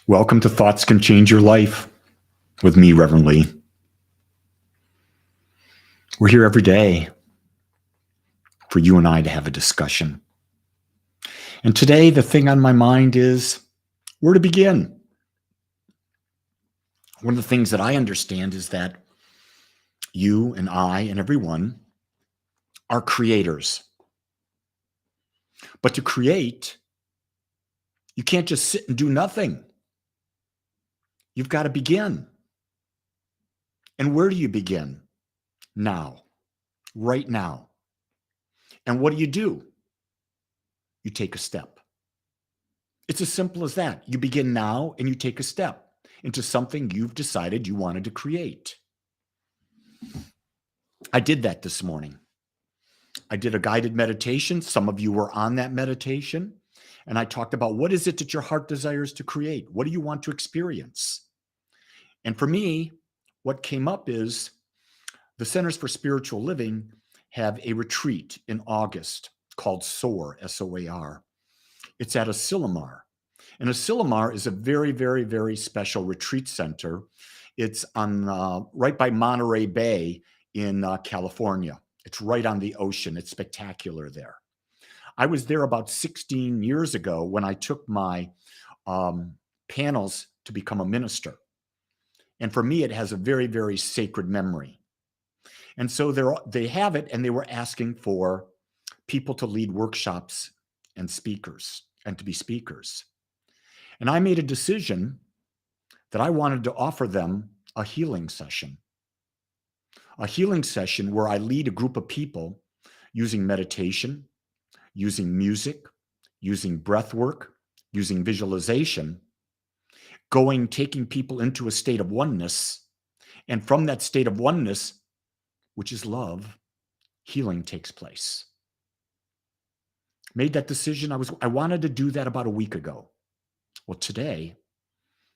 Welcome to Thoughts Can Change Your Life with me, Reverend Lee. We're here every day for you and I to have a discussion. And today, the thing on my mind is where to begin. One of the things that I understand is that you and I and everyone are creators. But to create, you can't just sit and do nothing. You've got to begin. And where do you begin? Now, right now. And what do? You take a step. It's as simple as that. You begin now and you take a step into something you've decided you wanted to create. I did that this morning. I did a guided meditation. Some of you were on that meditation. And I talked about what is it that your heart desires to create? What do you want to experience? And for me, what came up is the Centers for Spiritual Living have a retreat in August called SOAR, S-O-A-R. It's at Asilomar. And Asilomar is a very, very, very special retreat center. It's on right by Monterey Bay in California. It's right on the ocean. It's spectacular there. I was there about 16 years ago when I took my panels to become a minister. And for me, it has a very, very sacred memory. And so they have it, and they were asking for people to lead workshops and speakers and to be speakers. And I made a decision that I wanted to offer them a healing session where I lead a group of people using meditation, using music, using breath work, using visualization, taking people into a state of oneness. And from that state of oneness, which is love, healing takes place. Made that decision. I wanted to do that about a week ago. Well, today,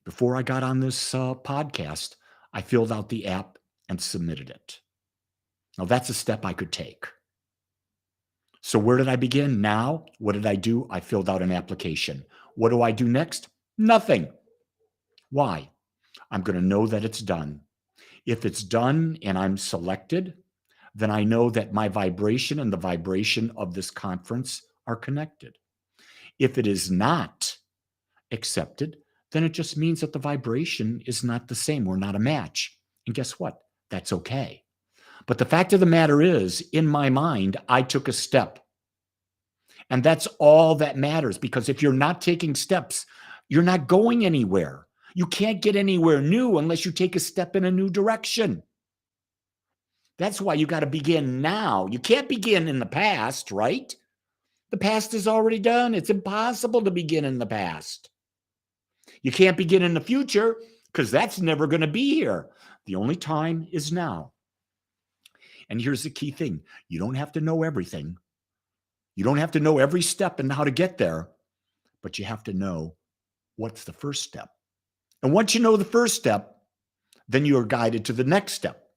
before I got on this podcast, I filled out the app and submitted it. Now, that's a step I could take. So where did I begin? Now, what did I do? I filled out an application. What do I do next? Nothing. Why? I'm going to know that it's done. If it's done and I'm selected, then I know that my vibration and the vibration of this conference are connected. If it is not accepted, then it just means that the vibration is not the same. We're not a match. And guess what? That's okay. But the fact of the matter is, in my mind, I took a step. And that's all that matters, because if you're not taking steps, you're not going anywhere. You can't get anywhere new unless you take a step in a new direction. That's why you got to begin now. You can't begin in the past, right? The past is already done. It's impossible to begin in the past. You can't begin in the future because that's never going to be here. The only time is now. And here's the key thing. You don't have to know everything. You don't have to know every step and how to get there, but you have to know what's the first step. And once you know the first step, then you are guided to the next step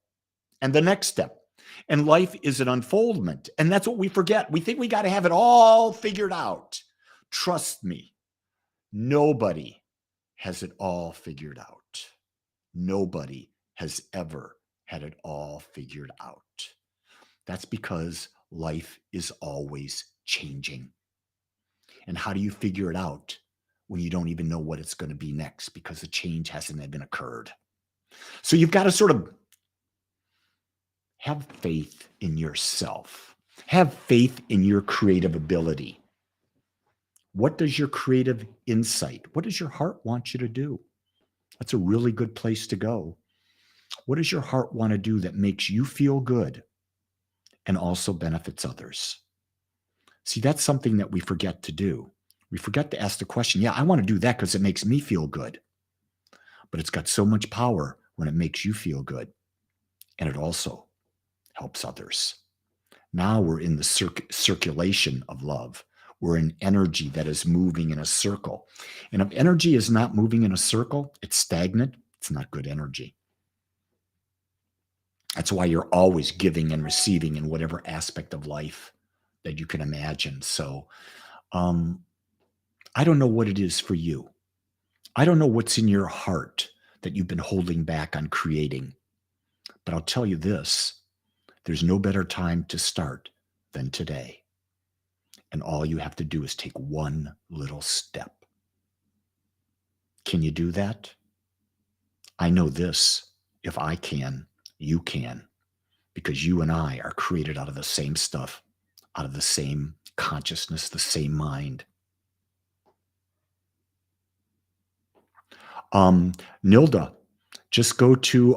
and the next step. And life is an unfoldment. And that's what we forget. We think we got to have it all figured out. Trust me, nobody has it all figured out. Nobody has ever had it all figured out. That's because life is always changing. And how do you figure it out when you don't even know what it's going to be next, because the change hasn't even occurred? So you've got to sort of have faith in yourself. Have faith in your creative ability. What does your creative insight, what does your heart want you to do? That's a really good place to go. What does your heart want to do that makes you feel good and also benefits others? See, that's something that we forget to do. We forget to ask the question, yeah, I want to do that because it makes me feel good. But it's got so much power when it makes you feel good. And it also helps others. Now we're in the circulation of love. We're in energy that is moving in a circle. And if energy is not moving in a circle, it's stagnant, it's not good energy. That's why you're always giving and receiving in whatever aspect of life that you can imagine. So I don't know what it is for you. I don't know what's in your heart that you've been holding back on creating, but I'll tell you this, there's no better time to start than today. And all you have to do is take one little step. Can you do that? I know this. If I can, you can, because you and I are created out of the same stuff, out of the same consciousness, the same mind. Nilda, just go to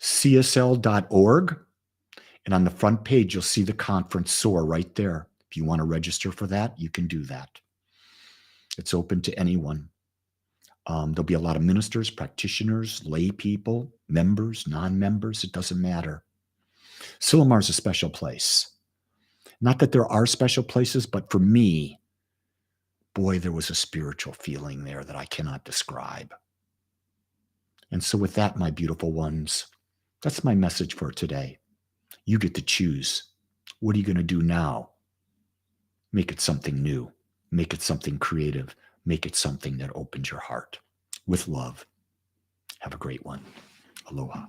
csl.org, and on the front page, you'll see the conference SOAR right there. If you want to register for that, you can do that. It's open to anyone. There'll be a lot of ministers, practitioners, lay people, members, non-members, it doesn't matter. Silomar is a special place. Not that there are special places, but for me, boy, there was a spiritual feeling there that I cannot describe. And so with that, my beautiful ones, that's my message for today. You get to choose. What are you going to do now? Make it something new. Make it something creative. Make it something that opens your heart. With love. Have a great one. Aloha.